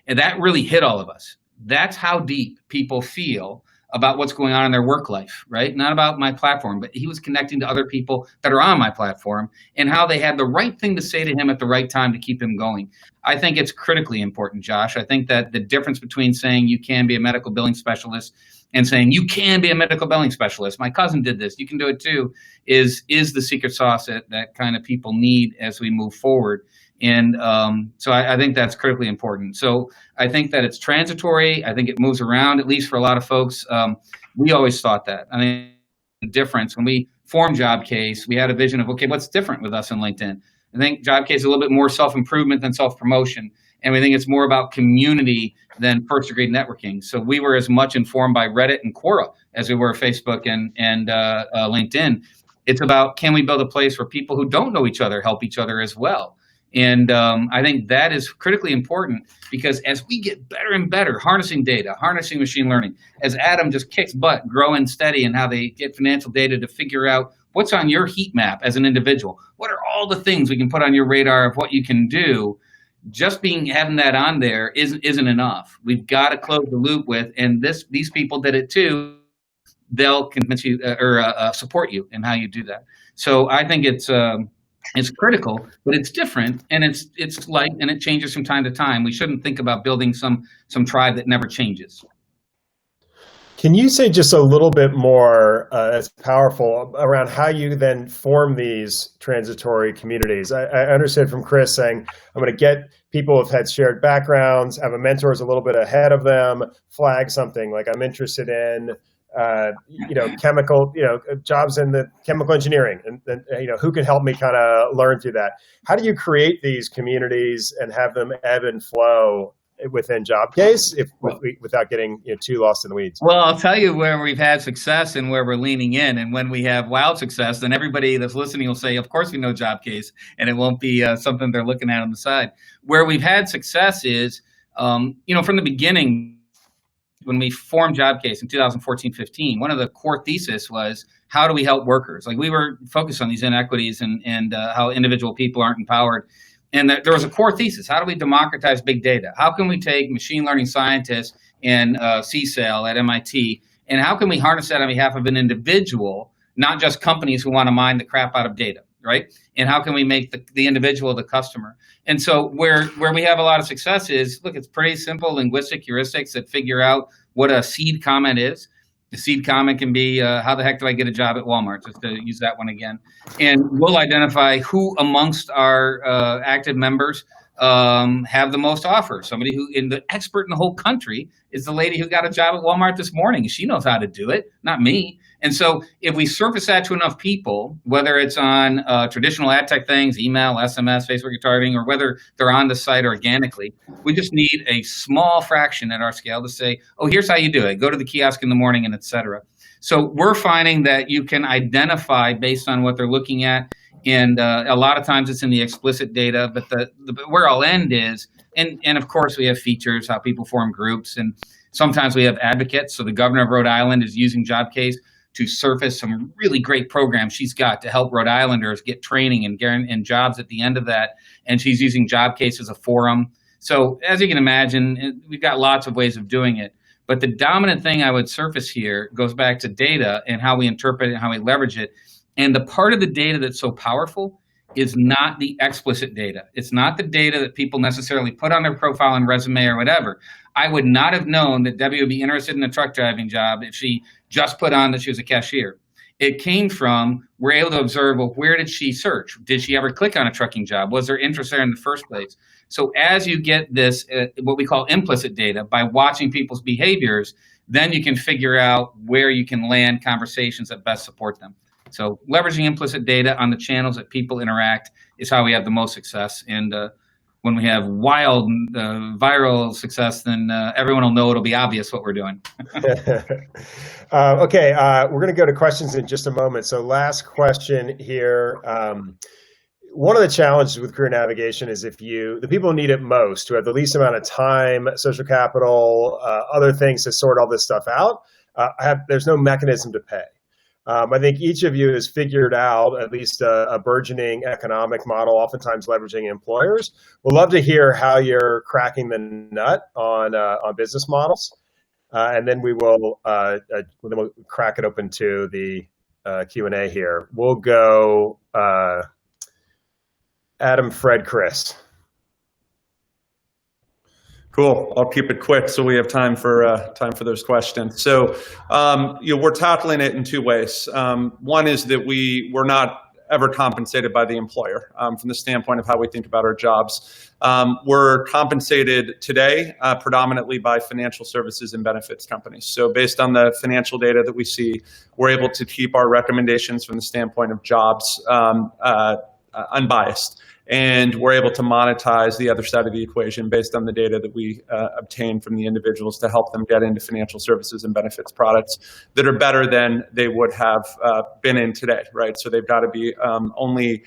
And that really hit all of us. That's how deep people feel about what's going on in their work life, right? Not about my platform, but he was connecting to other people that are on my platform and how they had the right thing to say to him at the right time to keep him going. I think it's critically important, Josh. I think that the difference between saying you can be a medical billing specialist and saying you can be a medical billing specialist, my cousin did this, you can do it too, is the secret sauce that kind of people need as we move forward. And so I think that's critically important. So I think that it's transitory. I think it moves around, at least for a lot of folks. We always thought that. I mean, the difference when we formed JobCase, we had a vision of, okay, what's different with us in LinkedIn? I think JobCase is a little bit more self-improvement than self-promotion. And we think it's more about community than first-degree networking. So we were as much informed by Reddit and Quora as we were Facebook and LinkedIn. It's about, can we build a place where people who don't know each other help each other as well? And I think that is critically important because as we get better and better harnessing data, harnessing machine learning, as Adam just kicks butt, growing steady and how they get financial data to figure out what's on your heat map as an individual. What are all the things we can put on your radar of what you can do? Just having that on there isn't enough. We've got to close the loop with, and these people did it too. They'll convince you or support you in how you do that. So I think it's critical, but it's different, and it's light, and it changes from time to time. We shouldn't think about building some tribe that never changes. Can you say just a little bit more that's powerful around how you then form these transitory communities? I understood from Chris saying, I'm going to get people who've had shared backgrounds, have a mentor who's a little bit ahead of them, flag something like I'm interested in chemical, jobs in the chemical engineering, and who can help me kind of learn through that. How do you create these communities and have them ebb and flow within JobCase without getting too lost in the weeds? Well, I'll tell you where we've had success and where we're leaning in. And when we have wild success, then everybody that's listening will say, of course we know JobCase, and it won't be something they're looking at on the side. Where we've had success is, from the beginning, when we formed JobCase in 2014-15, one of the core thesis was, how do we help workers? Like, we were focused on these inequities and how individual people aren't empowered. And there was a core thesis. How do we democratize big data? How can we take machine learning scientists and CSAIL at MIT, and how can we harness that on behalf of an individual, not just companies who want to mine the crap out of data, right? And how can we make the individual the customer? And so where we have a lot of success is, look, it's pretty simple linguistic heuristics that figure out what a seed comment is. The seed comment can be, how the heck do I get a job at Walmart? Just to use that one again. And we'll identify who amongst our active members have the most offers. Somebody the expert in the whole country is the lady who got a job at Walmart this morning. She knows how to do it, not me. And so if we surface that to enough people, whether it's on traditional ad tech things, email, SMS, Facebook targeting, or whether they're on the site organically, we just need a small fraction at our scale to say, oh, here's how you do it. Go to the kiosk in the morning, and et cetera. So we're finding that you can identify based on what they're looking at. And a lot of times it's in the explicit data, but where I'll end is, and of course we have features, how people form groups, and sometimes we have advocates. So the governor of Rhode Island is using JobCase to surface some really great programs she's got to help Rhode Islanders get training and jobs at the end of that. And she's using JobCase as a forum. So as you can imagine, we've got lots of ways of doing it. But the dominant thing I would surface here goes back to data and how we interpret it and how we leverage it. And the part of the data that's so powerful is not the explicit data. It's not the data that people necessarily put on their profile and resume or whatever. I would not have known that Debbie would be interested in a truck driving job if she just put on that she was a cashier. It came from, we're able to observe, well, where did she search? Did she ever click on a trucking job? Was there interest there in the first place? So as you get this, what we call implicit data, by watching people's behaviors, then you can figure out where you can land conversations that best support them. So leveraging implicit data on the channels that people interact is how we have the most success. And when we have wild viral success, then everyone will know it'll be obvious what we're doing. Okay, we're going to go to questions in just a moment. So last question here. One of the challenges with career navigation is the people who need it most, who have the least amount of time, social capital, other things to sort all this stuff out, there's no mechanism to pay. I think each of you has figured out at least a burgeoning economic model, oftentimes leveraging employers. We'd love to hear how you're cracking the nut on business models, and then we'll crack it open to the Q&A here. We'll go Adam, Fred, Chris. Cool. I'll keep it quick so we have time for those questions. So, we're tackling it in two ways. One is that we're not ever compensated by the employer from the standpoint of how we think about our jobs. We're compensated today predominantly by financial services and benefits companies. So based on the financial data that we see, we're able to keep our recommendations from the standpoint of jobs unbiased. And we're able to monetize the other side of the equation based on the data that we obtain from the individuals to help them get into financial services and benefits products that are better than they would have been in today, right? So they've got to be only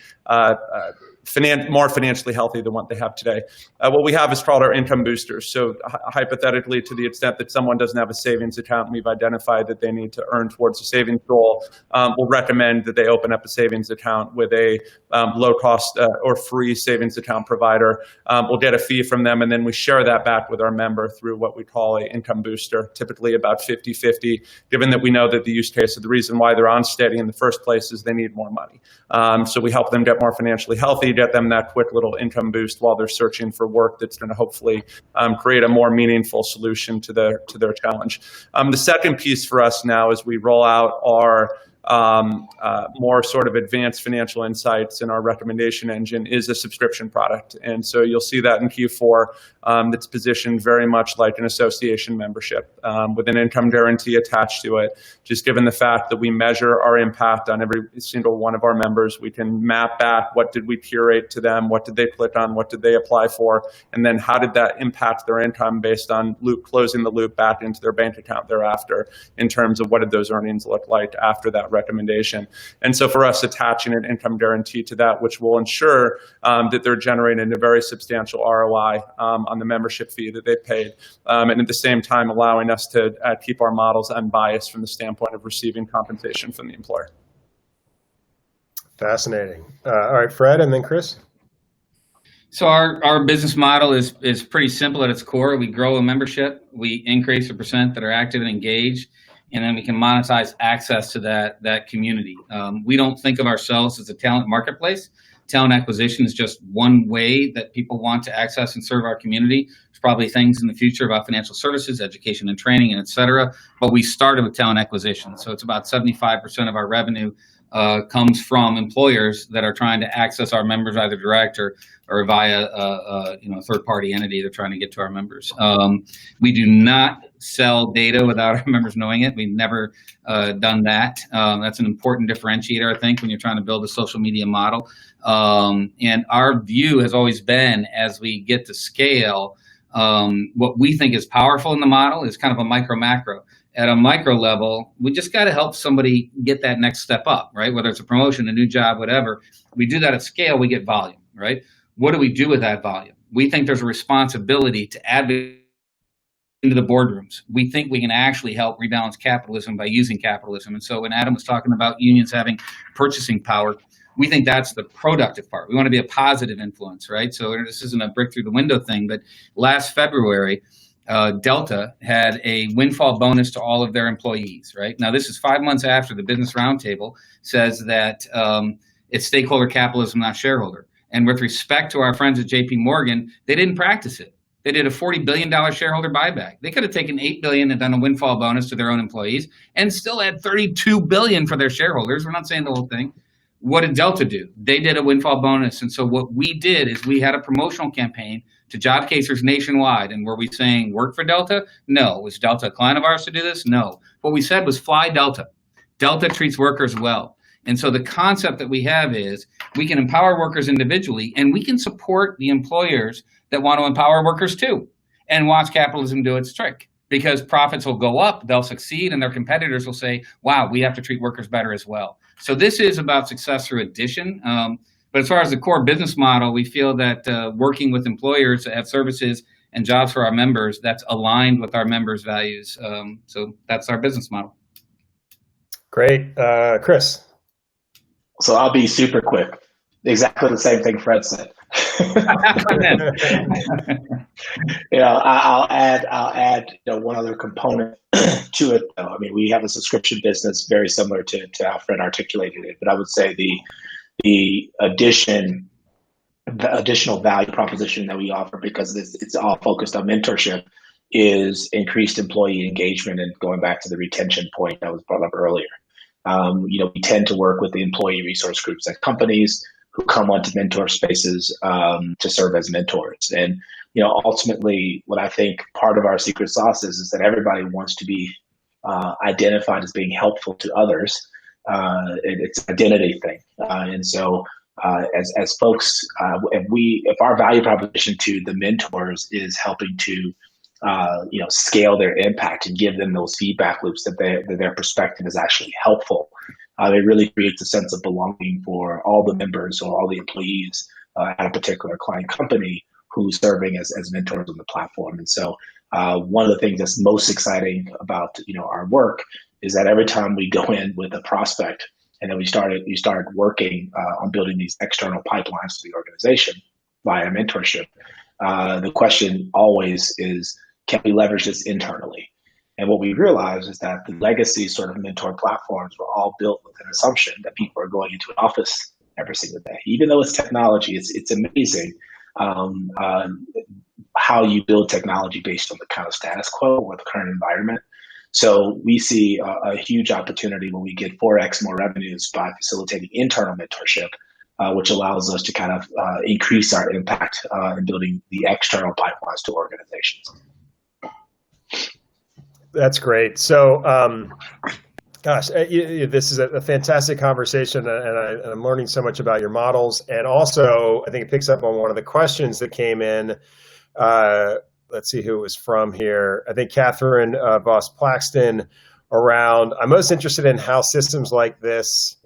more financially healthy than what they have today. What we have is called our income boosters. So hypothetically, to the extent that someone doesn't have a savings account, we've identified that they need to earn towards a savings goal. We'll recommend that they open up a savings account with a low-cost or free savings account provider. We'll get a fee from them, and then we share that back with our member through what we call an income booster, typically about 50-50, given that we know that the use case of the reason why they're on steady in the first place is they need more money. So we help them get more financially healthy, get them that quick little income boost while they're searching for work that's going to hopefully create a more meaningful solution to their challenge. The second piece for us now is we roll out our more sort of advanced financial insights in our recommendation engine is a subscription product. And so you'll see that in Q4 that's positioned very much like an association membership with an income guarantee attached to it. Just given the fact that we measure our impact on every single one of our members, we can map back what did we curate to them, what did they click on, what did they apply for, and then how did that impact their income based on closing the loop back into their bank account thereafter in terms of what did those earnings look like after that recommendation. And so for us, attaching an income guarantee to that, which will ensure that they're generating a very substantial ROI on the membership fee that they paid, and at the same time allowing us to keep our models unbiased from the standpoint of receiving compensation from the employer. Fascinating. All right, Fred, and then Chris. So our business model is pretty simple at its core. We grow a membership, we increase the percent that are active and engaged, and then we can monetize access to that community. We don't think of ourselves as a talent marketplace. Talent acquisition is just one way that people want to access and serve our community. There's probably things in the future about financial services, education and training, and et cetera, but we started with talent acquisition. So it's about 75% of our revenue comes from employers that are trying to access our members either direct or via a third-party entity they're trying to get to our members. We do not sell data without our members knowing it. We've never done that. That's an important differentiator, I think, when you're trying to build a social media model. And our view has always been, as we get to scale, what we think is powerful in the model is kind of a micro-macro. At a micro level, we just got to help somebody get that next step up, right? Whether it's a promotion, a new job, whatever. We do that at scale, we get volume, right? What do we do with that volume? We think there's a responsibility to advocate into the boardrooms. We think we can actually help rebalance capitalism by using capitalism. And so when Adam was talking about unions having purchasing power, we think that's the productive part. We want to be a positive influence, right? So this isn't a brick through the window thing, but last February, Delta had a windfall bonus to all of their employees, right? Now, this is 5 months after the Business Roundtable says that it's stakeholder capitalism, not shareholder. And with respect to our friends at JP Morgan, they didn't practice it. They did a $40 billion shareholder buyback. They could have taken $8 billion and done a windfall bonus to their own employees and still had $32 billion for their shareholders. We're not saying the whole thing. What did Delta do? They did a windfall bonus. And so what we did is we had a promotional campaign to job casers nationwide. And were we saying work for Delta? No. Was Delta a client of ours to do this? No. What we said was fly Delta. Delta treats workers well. And so the concept that we have is we can empower workers individually, and we can support the employers that want to empower workers too, and watch capitalism do its trick, because profits will go up, they'll succeed, and their competitors will say, wow, we have to treat workers better as well. So this is about success through addition. But as far as the core business model, we feel that working with employers that have services and jobs for our members, that's aligned with our members' values. So that's our business model. Great. Chris. So I'll be super quick. Exactly the same thing Fred said. I'll add one other component to it, though. I mean, we have a subscription business very similar to how Fred articulated it, but I would say the additional value proposition that we offer, because it's all focused on mentorship, is increased employee engagement. And going back to the retention point that was brought up earlier, we tend to work with the employee resource groups at companies who come onto mentor spaces to serve as mentors. And ultimately, what I think part of our secret sauce is that everybody wants to be identified as being helpful to others. It's an identity thing, and so as folks, if our value proposition to the mentors is helping to scale their impact and give them those feedback loops that their perspective is actually helpful, it really creates a sense of belonging for all the members or all the employees at a particular client company who's serving as mentors on the platform. And so one of the things that's most exciting about our work is that every time we go in with a prospect, and then we started working on building these external pipelines to the organization via mentorship, the question always is, can we leverage this internally? And what we realized is that the legacy sort of mentor platforms were all built with an assumption that people are going into an office every single day. Even though it's technology, it's amazing how you build technology based on the kind of status quo or the current environment. So we see a huge opportunity when we get 4x more revenues by facilitating internal mentorship, which allows us to kind of increase our impact in building the external pipelines to organizations. That's great. So, this is a fantastic conversation, and I'm learning so much about your models. And also, I think it picks up on one of the questions that came in. Let's see who it was from here. I think Catherine Voss-Plaxton around, I'm most interested in how systems like this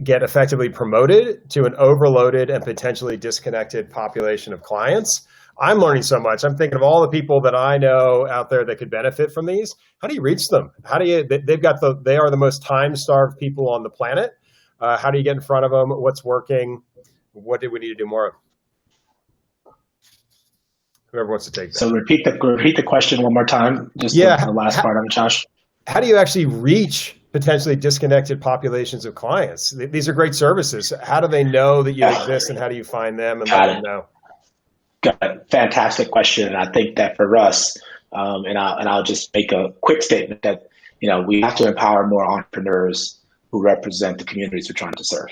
get effectively promoted to an overloaded and potentially disconnected population of clients. I'm learning so much. I'm thinking of all the people that I know out there that could benefit from these. How do you reach them? They are the most time-starved people on the planet. How do you get in front of them? What's working? What do we need to do more of? Whoever wants to take that. So repeat the question one more time. Just the last part of it, Josh. How do you actually reach potentially disconnected populations of clients? These are great services. How do they know that you exist, and how do you find them and let them know? Got it. Fantastic question. And I think that for us, and I'll just make a quick statement that, we have to empower more entrepreneurs who represent the communities we're trying to serve.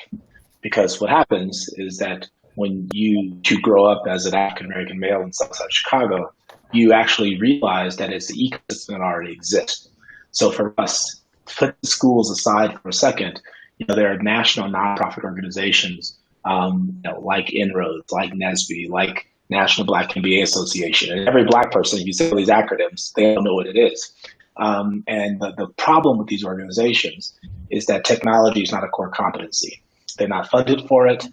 Because what happens is that when you grow up as an African-American male in Southside Chicago, you actually realize that it's the ecosystem that already exists. So for us, put the schools aside for a second, there are national nonprofit organizations like Inroads, like NSBE, like National Black MBA Association. And every Black person, if you say all these acronyms, they don't know what it is. And the problem with these organizations is that technology is not a core competency. They're not funded for it.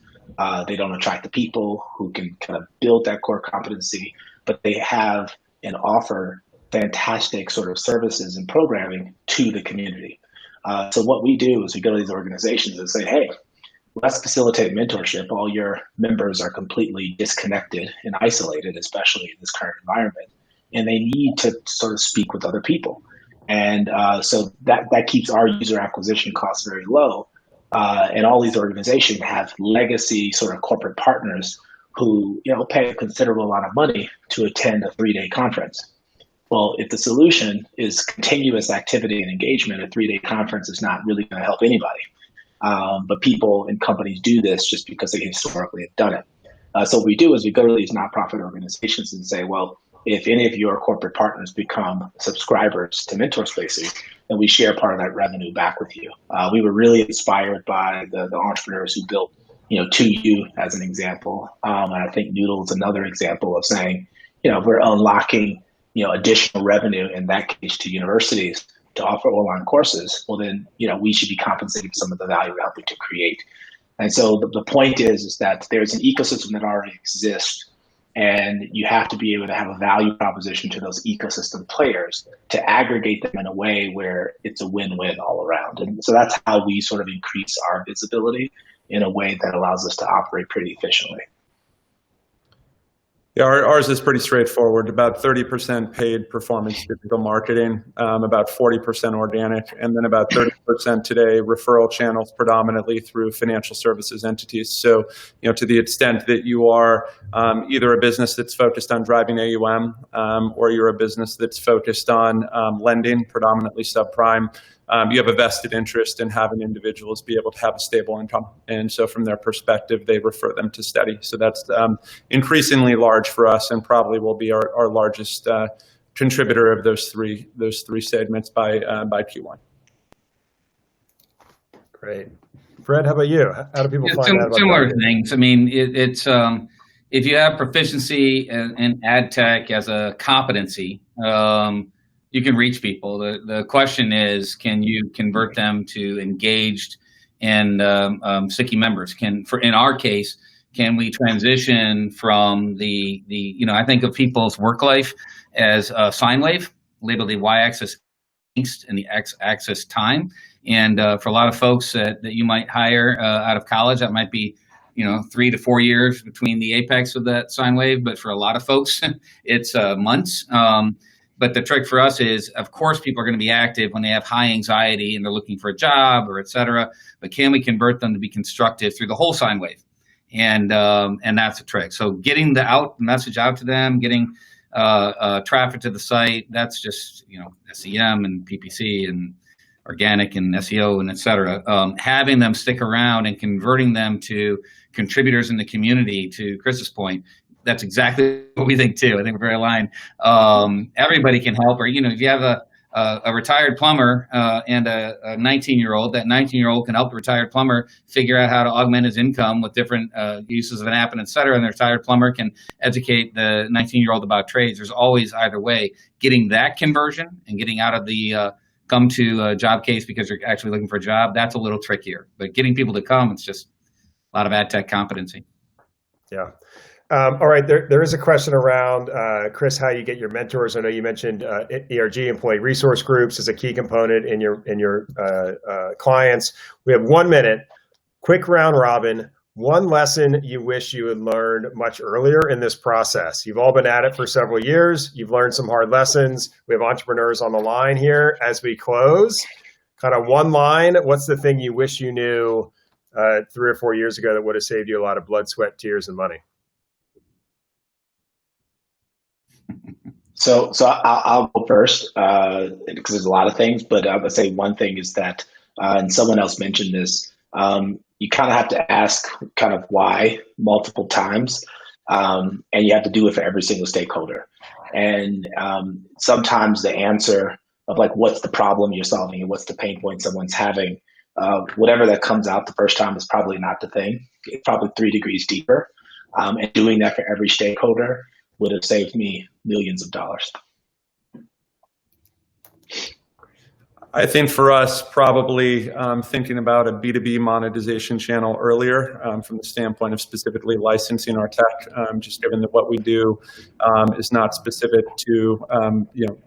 They don't attract the people who can kind of build that core competency, but they have and offer fantastic sort of services and programming to the community. So what we do is we go to these organizations and say, hey, let's facilitate mentorship. All your members are completely disconnected and isolated, especially in this current environment, and they need to sort of speak with other people. And so that keeps our user acquisition costs very low. And all these organizations have legacy sort of corporate partners who pay a considerable amount of money to attend a 3-day conference. Well, if the solution is continuous activity and engagement, a 3-day conference is not really going to help anybody. But people and companies do this just because they historically have done it. So what we do is we go to these nonprofit organizations and say, well, if any of your corporate partners become subscribers to Mentor Spaces, then we share part of that revenue back with you. We were really inspired by the entrepreneurs who built, 2U as an example. And I think Noodle is another example of saying, we're unlocking, additional revenue in that case to universities to offer online courses. Well, then, we should be compensated for some of the value we're helping to create. And so the point is that there's an ecosystem that already exists. And you have to be able to have a value proposition to those ecosystem players to aggregate them in a way where it's a win-win all around. And so that's how we sort of increase our visibility in a way that allows us to operate pretty efficiently. Yeah, ours is pretty straightforward. About 30% paid performance digital marketing, about 40% organic, and then about 30% today referral channels, predominantly through financial services entities. So, to the extent that you are either a business that's focused on driving AUM, or you're a business that's focused on lending, predominantly subprime, you have a vested interest in having individuals be able to have a stable income. And so from their perspective, they refer them to Steady. So that's increasingly large for us and probably will be our largest contributor of those three segments by Q1. Great. Fred, how about you? How do people find out about similar things? I mean, it's if you have proficiency in ad tech as a competency, you can reach people. The question is, can you convert them to engaged and sticky members? In our case, can we transition from I think of people's work life as a sine wave, labeled the y-axis angst and the x-axis time. And for a lot of folks that you might hire out of college, that might be 3 to 4 years between the apex of that sine wave. But for a lot of folks, it's months. But the trick for us is, of course, people are going to be active when they have high anxiety and they're looking for a job or et cetera. But can we convert them to be constructive through the whole sine wave? And that's the trick. So getting the message out to them, getting traffic to the site, that's just, SEM and PPC and organic and SEO and et cetera. Having them stick around and converting them to contributors in the community, to Chris's point, that's exactly what we think too. I think we're very aligned. Everybody can help, or if you have a retired plumber and a 19-year-old, that 19-year-old can help the retired plumber figure out how to augment his income with different uses of an app and et cetera. And the retired plumber can educate the 19-year-old about trades. There's always either way. Getting that conversion and getting out of the come to a job case because you're actually looking for a job, that's a little trickier. But getting people to come, it's just a lot of ad tech competency. Yeah. All right, there is a question around, Chris, how you get your mentors. I know you mentioned ERG, employee resource groups, is a key component in your clients. We have 1 minute, quick round robin. One lesson you wish you had learned much earlier in this process. You've all been at it for several years. You've learned some hard lessons. We have entrepreneurs on the line here. As we close, kind of one line, what's the thing you wish you knew 3 or 4 years ago that would have saved you a lot of blood, sweat, tears, and money? So I'll go first because there's a lot of things, but I would say one thing is that, and someone else mentioned this, you kind of have to ask kind of why multiple times, and you have to do it for every single stakeholder. And sometimes the answer of like, what's the problem you're solving and what's the pain point someone's having, whatever that comes out the first time is probably not the thing. It's probably 3 degrees deeper. And doing that for every stakeholder would have saved me millions of dollars. I think for us, probably thinking about a B2B monetization channel earlier from the standpoint of specifically licensing our tech, just given that what we do is not specific to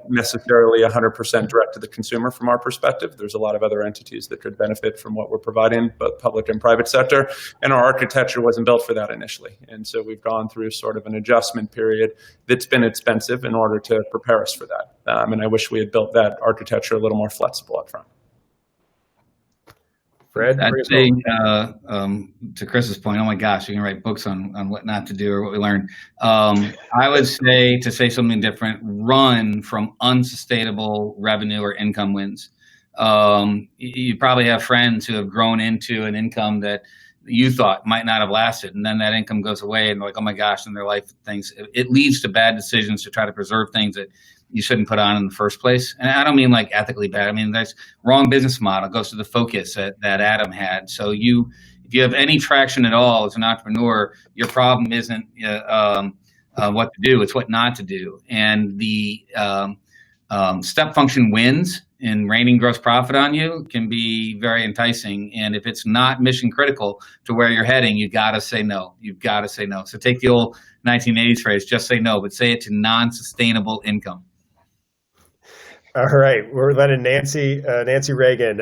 necessarily 100% direct to the consumer from our perspective. There's a lot of other entities that could benefit from what we're providing, both public and private sector. And our architecture wasn't built for that initially. And so we've gone through sort of an adjustment period that's been expensive in order to prepare us for that. And I wish we had built that architecture a little more flexible up front. Fred, I'd bring us say home. to Chris's point, oh my gosh, you can write books on what not to do or what we learned. I would say, to say something different, run from unsustainable revenue or income wins. You probably have friends who have grown into an income that you thought might not have lasted, and then that income goes away, and they're like, oh my gosh, in their life, it leads to bad decisions to try to preserve things that you shouldn't put on in the first place. And I don't mean like ethically bad. I mean, that's wrong business model. It goes to the focus that Adam had. So if you have any traction at all as an entrepreneur, your problem isn't what to do, it's what not to do. And the step function wins and raining gross profit on you can be very enticing. And if it's not mission critical to where you're heading, you got to say no. You've got to say no. So take the old 1980s phrase, just say no, but say it to non-sustainable income. All right, we're letting Nancy Reagan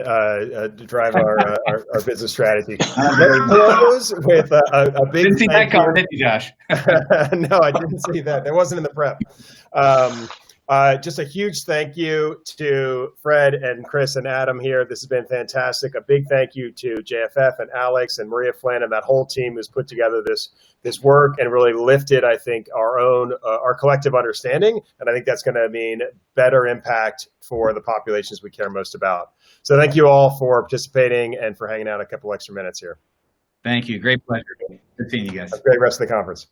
drive our business strategy. Let's close with a big. Didn't see that cover, did you, Josh? No, I didn't see that. That wasn't in the prep. Just a huge thank you to Fred and Chris and Adam here. This has been fantastic. A big thank you to JFF and Alex and Maria Flynn and that whole team who's put together this work and really lifted, I think, our collective understanding. And I think that's going to mean better impact for the populations we care most about. So thank you all for participating and for hanging out a couple extra minutes here. Thank you. Great pleasure. Good seeing you guys. Have a great rest of the conference.